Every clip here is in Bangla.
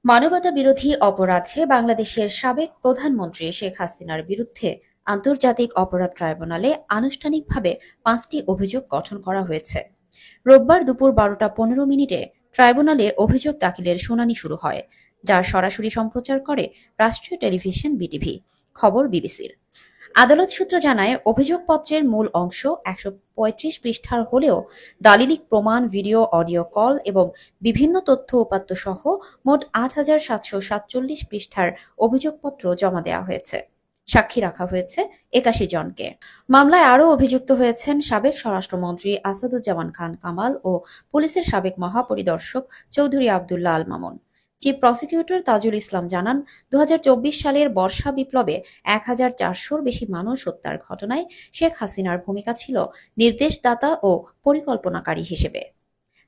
মানবতা বিরোধী অপরাধে বাংলাদেশের সাবেক প্রধানমন্ত্রী শেখ হাসিনার বিরুদ্ধে আন্তর্জাতিক অপরাধ ট্রাইব্যুনালে আনুষ্ঠানিকভাবে ৫টি অভিযোগ গঠন করা হয়েছে। রোববার দুপুর ১২টা ১৫ মিনিটে ট্রাইব্যুনালে অভিযোগ দাখিলের শুনানি শুরু হয়, যা সরাসরি সম্প্রচার করে রাষ্ট্রীয় টেলিভিশন বিটিভি, খবর বিবিসির। আদালত সূত্র জানায়, অভিযোগপত্রের মূল অংশ ১৩৫ পৃষ্ঠার হলেও দালিলিক প্রমাণ, ভিডিও, অডিও কল এবং বিভিন্ন তথ্য উপাত্ত সহ মোট ৮,৭৪৭ পৃষ্ঠার অভিযোগপত্র জমা দেওয়া হয়েছে। সাক্ষী রাখা হয়েছে ৮১ জনকে। মামলায় আরও অভিযুক্ত হয়েছেন সাবেক স্বরাষ্ট্রমন্ত্রী আসাদুজ্জামান খান কামাল ও পুলিশের সাবেক মহাপরিদর্শক চৌধুরী আবদুল্লাহ আল মামুন। চিফ প্রসিকিউটর তাজুল ইসলাম জানান, ২০২৪ সালের বর্ষা বিপ্লবে ১,৪০০-র বেশি মানুষ হত্যার ঘটনায় শেখ হাসিনার ভূমিকা ছিল নির্দেশদাতা ও পরিকল্পনাকারী হিসেবে।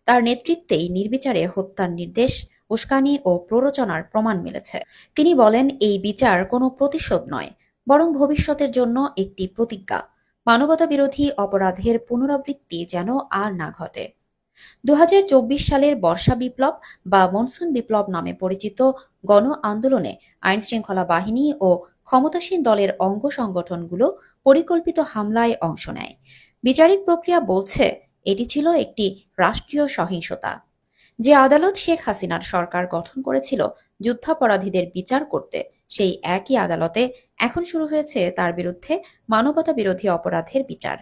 তার নেতৃত্বেই নির্বিচারে হত্যার নির্দেশ, উস্কানি ও প্ররোচনার প্রমাণ মিলেছে। তিনি বলেন, এই বিচার কোনো প্রতিশোধ নয়, বরং ভবিষ্যতের জন্য একটি প্রতিজ্ঞা, মানবতা বিরোধী অপরাধের পুনরাবৃত্তি যেন আর না ঘটে। ২০২৪ সালের বর্ষা বিপ্লব বা মনসুন বিপ্লব নামে পরিচিত গণ আন্দোলনে আইনশৃঙ্খলা বাহিনী ও ক্ষমতাসীন দলের অঙ্গ সংগঠনগুলো পরিকল্পিত হামলায় অংশ নেয়। বিচারিক প্রক্রিয়া বলছে, এটি ছিল একটি রাষ্ট্রীয় সহিংসতা। যে আদালত শেখ হাসিনার সরকার গঠন করেছিল যুদ্ধাপরাধীদের বিচার করতে, সেই একই আদালতে এখন শুরু হয়েছে তার বিরুদ্ধে মানবতা বিরোধী অপরাধের বিচার।